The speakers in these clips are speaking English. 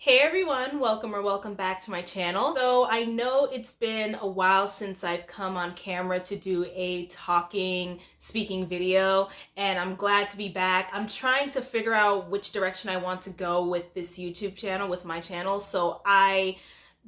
Hey everyone, welcome or welcome back to my channel. So I know it's been a while since I've come on camera to do a speaking video, and I'm glad to be back. I'm trying to figure out which direction I want to go with this YouTube channel, with my channel. So I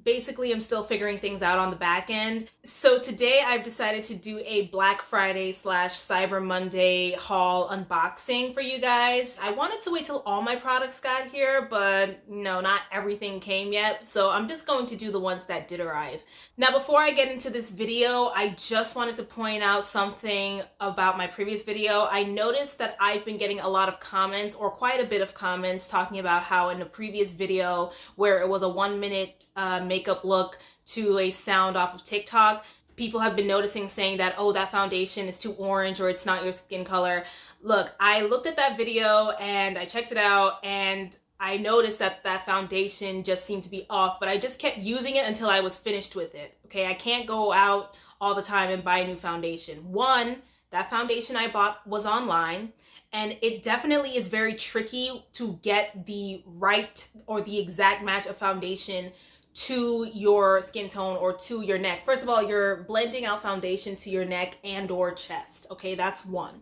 basically am still figuring things out on the back end. So today I've decided to do a Black Friday / Cyber Monday haul unboxing for you guys. I wanted to wait till all my products got here, but not everything came yet. So I'm just going to do the ones that did arrive. Now, before I get into this video, I just wanted to point out something about my previous video. I noticed that I've been getting a lot of comments, or quite a bit of comments, talking about how in the previous video where it was a 1-minute makeup look to a sound off of TikTok, people have been noticing, saying that, oh, that foundation is too orange or it's not your skin color. Look, I looked at that video and I checked it out, and I noticed that that foundation just seemed to be off, but I just kept using it until I was finished with it. Okay, I can't go out all the time and buy a new foundation. One, that foundation I bought was online, and it definitely is very tricky to get the right or the exact match of foundation to your skin tone or to your neck. First of all, you're blending out foundation to your neck and or chest. Okay, that's one.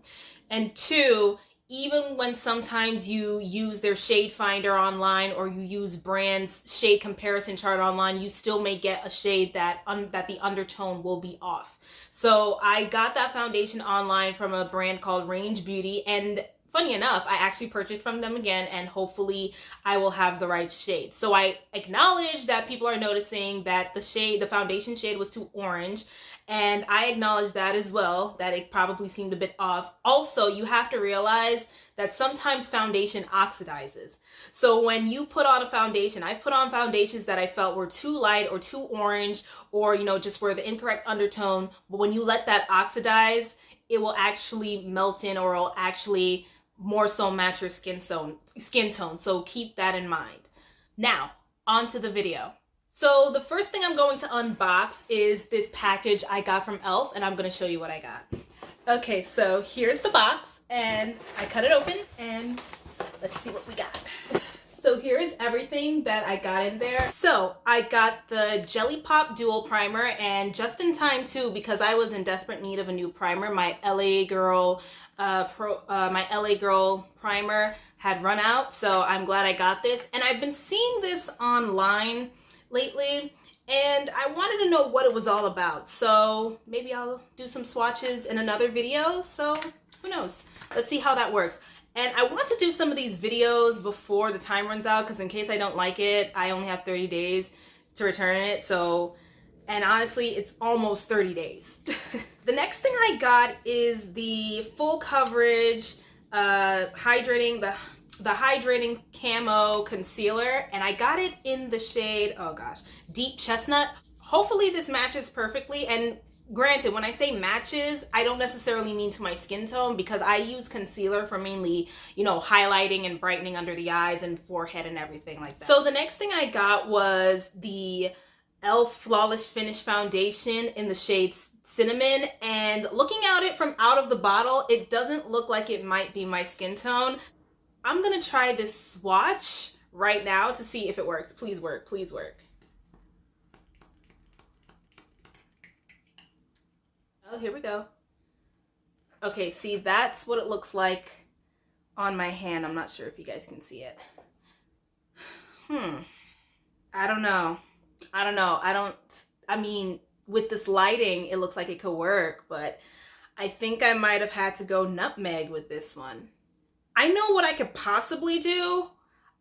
And two, even when sometimes you use their shade finder online or you use brands shade comparison chart online, you still may get a shade that the undertone will be off. So I got that foundation online from a brand called Range Beauty, and funny enough, I actually purchased from them again, and hopefully I will have the right shade. So I acknowledge that people are noticing that the foundation shade was too orange, and I acknowledge that as well, that it probably seemed a bit off. Also, you have to realize that sometimes foundation oxidizes. So when you put on a foundation, I've put on foundations that I felt were too light or too orange, or just were the incorrect undertone, but when you let that oxidize, it will actually melt in, or it'll actually more so match your skin tone. So keep that in mind. Now, on to the video. So the first thing I'm going to unbox is this package I got from e.l.f., and I'm going to show you what I got. Okay, so here's the box, and I cut it open, and let's see what we got. So here is everything that I got in there. So I got the Jelly Pop Dual Primer, and just in time too, because I was in desperate need of a new primer. My LA Girl primer had run out, so I'm glad I got this. And I've been seeing this online lately, and I wanted to know what it was all about. So maybe I'll do some swatches in another video. So who knows? Let's see how that works. And I want to do some of these videos before the time runs out, because in case I don't like it, I only have 30 days to return it. So, and honestly, it's almost 30 days. The next thing I got is the full coverage hydrating camo concealer, and I got it in the shade, oh gosh, Deep Chestnut. Hopefully this matches perfectly, and granted, when I say matches, I don't necessarily mean to my skin tone, because I use concealer for mainly, highlighting and brightening under the eyes and forehead and everything like that. So the next thing I got was the e.l.f. Flawless Finish Foundation in the shade Cinnamon, and looking at it from out of the bottle, it doesn't look like it might be my skin tone. I'm gonna try this swatch right now to see if it works. Please work, please work. Oh, here we go. Okay, see, that's what it looks like on my hand. I'm not sure if you guys can see it. I don't know. I mean, with this lighting, it looks like it could work, but I think I might have had to go nutmeg with this one. I know what I could possibly do.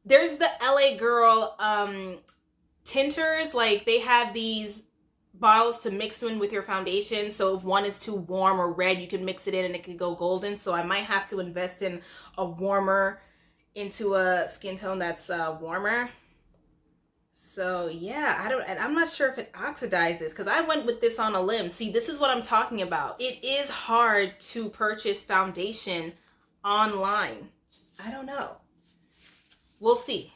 There's the LA Girl tinters. Like, they have these bottles to mix in with your foundation, so if one is too warm or red, you can mix it in and it could go golden. So I might have to invest in a warmer, into a skin tone that's warmer. So yeah, I'm not sure if it oxidizes, because I went with this on a limb. See, this is what I'm talking about. It is hard to purchase foundation online. I don't know. We'll see.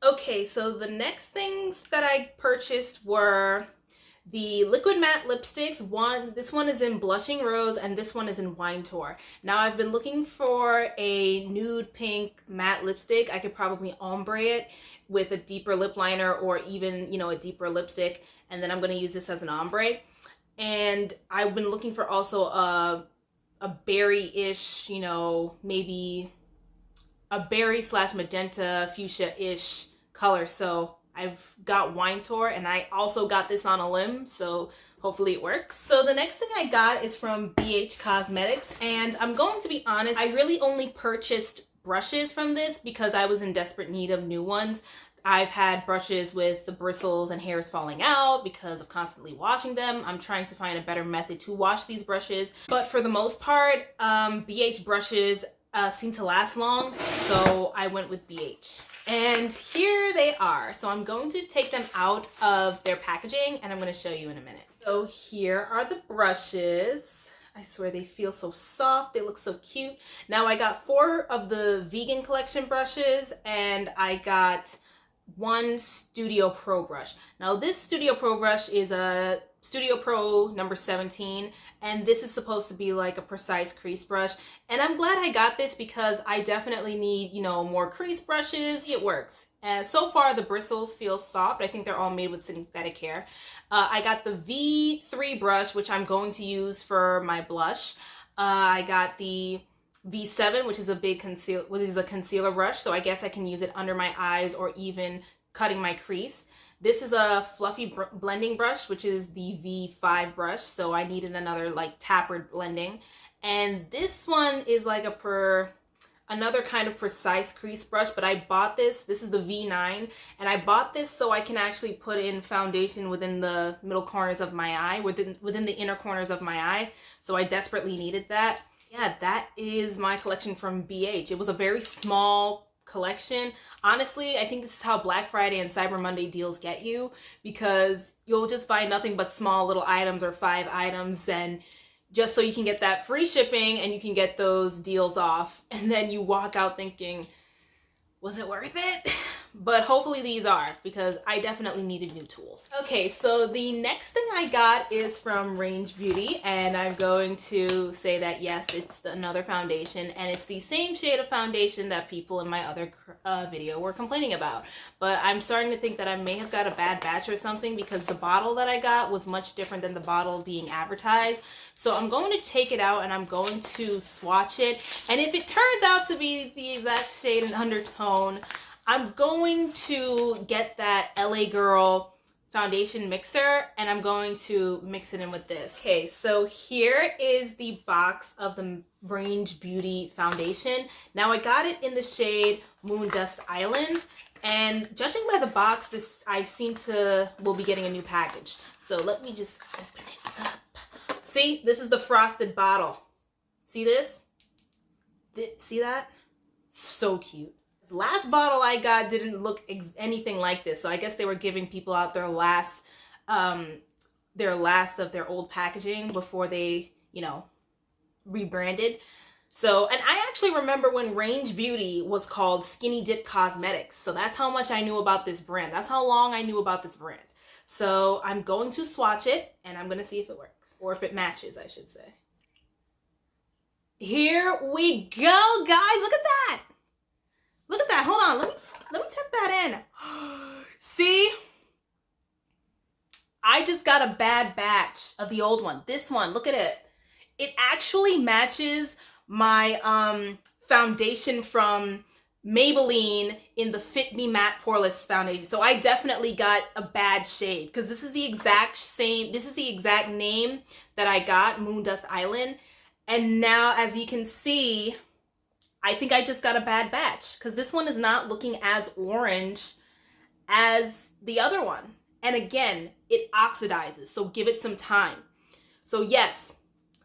Okay, so the next things that I purchased were the liquid matte lipsticks. This one is in Blushing Rose and this one is in Wine Tour. Now I've been looking for a nude pink matte lipstick. I could probably ombre it with a deeper lip liner or even, you know, a deeper lipstick, and then I'm going to use this as an ombre. And I've been looking for also a berry-ish, you know, maybe a berry / magenta fuchsia-ish color. So I've got Wine Tour, and I also got this on a limb, so hopefully it works. So the next thing I got is from BH Cosmetics, and I'm going to be honest, I really only purchased brushes from this because I was in desperate need of new ones. I've had brushes with the bristles and hairs falling out because of constantly washing them. I'm trying to find a better method to wash these brushes. But for the most part, BH brushes seem to last long, so I went with BH. And here they are. So I'm going to take them out of their packaging and I'm going to show you in a minute. So here are the brushes. I swear they feel so soft. They look so cute. Now I got 4 of the vegan collection brushes and I got 1 Studio Pro brush. Now this Studio Pro brush is a Studio Pro number 17, and this is supposed to be like a precise crease brush. And I'm glad I got this because I definitely need, you know, more crease brushes. It works. And so far the bristles feel soft. I think they're all made with synthetic hair. I got the V3 brush, which I'm going to use for my blush. I got the V7, which is a concealer brush, so I guess I can use it under my eyes or even cutting my crease. This is a fluffy blending brush, which is the V5 brush, so I needed another like tapered blending. And this one is like another kind of precise crease brush, but I bought this. This is the V9, and I bought this so I can actually put in foundation within the middle corners of my eye, within the inner corners of my eye. So I desperately needed that. Yeah, that is my collection from BH. It was a very small collection. Honestly, I think this is how Black Friday and Cyber Monday deals get you, because you'll just buy nothing but small little items or 5 items, and just so you can get that free shipping and you can get those deals off, and then you walk out thinking, was it worth it? But hopefully these are, because I definitely needed new tools. Okay, so the next thing I got is from Range Beauty, and I'm going to say that yes, it's another foundation, and it's the same shade of foundation that people in my other video were complaining about. But I'm starting to think that I may have got a bad batch or something, because the bottle that I got was much different than the bottle being advertised. So I'm going to take it out and I'm going to swatch it, and if it turns out to be the exact shade and undertone, I'm going to get that LA Girl foundation mixer and I'm going to mix it in with this. Okay, so here is the box of the Range Beauty foundation. Now I got it in the shade Moon Dust Island, and judging by the box, I will be getting a new package. So let me just open it up. See, this is the frosted bottle. See this? See that? So cute. The last bottle I got didn't look anything like this, so I guess they were giving people out their last of their old packaging before they, you know, rebranded. So, and I actually remember when Range Beauty was called Skinny Dip Cosmetics, so that's how much I knew about this brand. That's how long I knew about this brand. So I'm going to swatch it and I'm going to see if it works, or if it matches, I should say. Here we go, guys. Look at that. Look at that. Hold on. Let me tip that in. See? I just got a bad batch of the old one. This one, look at it. It actually matches my foundation from Maybelline in the Fit Me Matte Poreless foundation. So I definitely got a bad shade, because this is the exact name that I got, Moon Dust Island. And now, as you can see, I think I just got a bad batch, because this one is not looking as orange as the other one. And again, it oxidizes, so give it some time. So yes,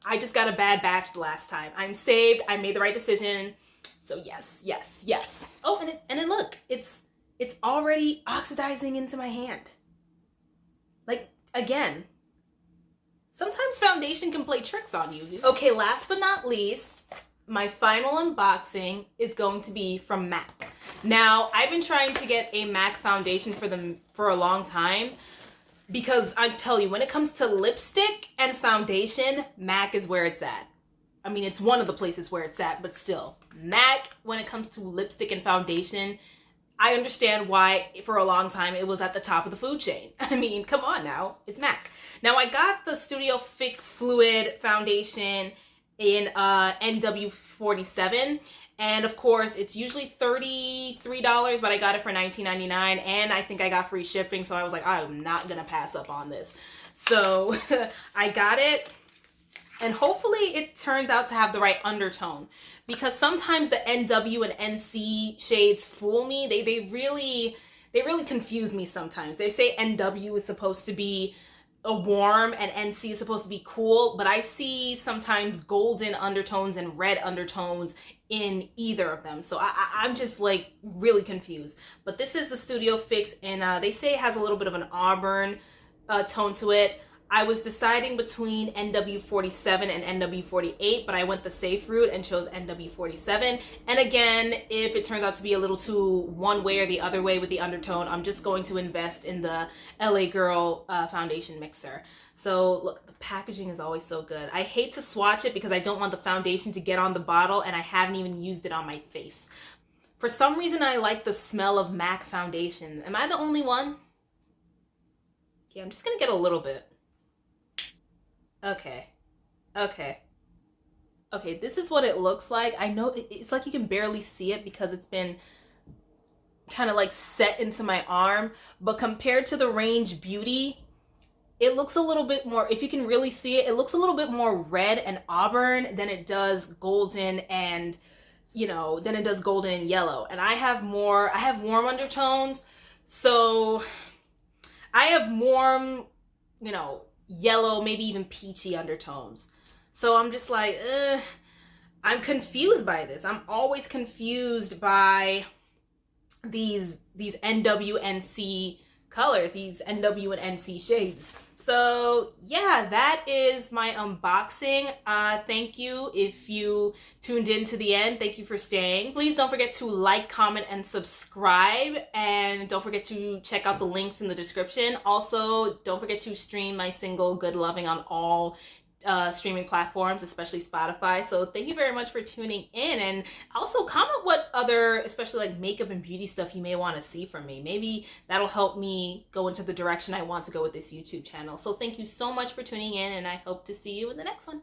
I just got a bad batch the last time. I'm saved. I made the right decision. So yes, yes, yes. Oh, and it look, it's already oxidizing into my hand. Like, again, sometimes foundation can play tricks on you. Okay, last but not least, my final unboxing is going to be from MAC. Now, I've been trying to get a MAC foundation for a long time. Because I tell you, when it comes to lipstick and foundation, MAC is where it's at. I mean, it's one of the places where it's at, but still, MAC, when it comes to lipstick and foundation, I understand why for a long time it was at the top of the food chain. I mean, come on now, it's MAC. Now I got the Studio Fix Fluid Foundation in NW47, and of course it's usually $33, but I got it for $19.99, and I think I got free shipping, so I was like, I'm not gonna pass up on this. So I got it. And hopefully it turns out to have the right undertone, because sometimes the NW and NC shades fool me. They really confuse me sometimes. They say NW is supposed to be a warm and NC is supposed to be cool, but I see sometimes golden undertones and red undertones in either of them. So I'm just like really confused. But this is the Studio Fix, and they say it has a little bit of an auburn tone to it. I was deciding between NW47 and NW48, but I went the safe route and chose NW47. And again, if it turns out to be a little too one way or the other way with the undertone, I'm just going to invest in the LA Girl foundation mixer. So look, the packaging is always so good. I hate to swatch it because I don't want the foundation to get on the bottle, and I haven't even used it on my face. For some reason, I like the smell of MAC foundation. Am I the only one? Yeah, I'm just gonna get a little bit. Okay, this is what it looks like. I know it's like you can barely see it because it's been kind of like set into my arm, but compared to the Range Beauty, it looks a little bit more, if you can really see it, it looks a little bit more red and auburn than it does golden and, you know, than it does golden and yellow. And I have warm undertones, so I have warm, you know, yellow, maybe even peachy undertones. So I'm just like, I'm confused by this. I'm always confused by these NW&C colors, these NW and NC shades. So yeah, that is my unboxing. Thank you if you tuned in to the end. Thank you for staying. Please don't forget to like, comment, and subscribe. And don't forget to check out the links in the description. Also, don't forget to stream my single Good Loving on all streaming platforms, especially Spotify. So thank you very much for tuning in, and also comment what other, especially like makeup and beauty stuff, you may want to see from me. Maybe that'll help me go into the direction I want to go with this YouTube channel. So thank you so much for tuning in, and I hope to see you in the next one.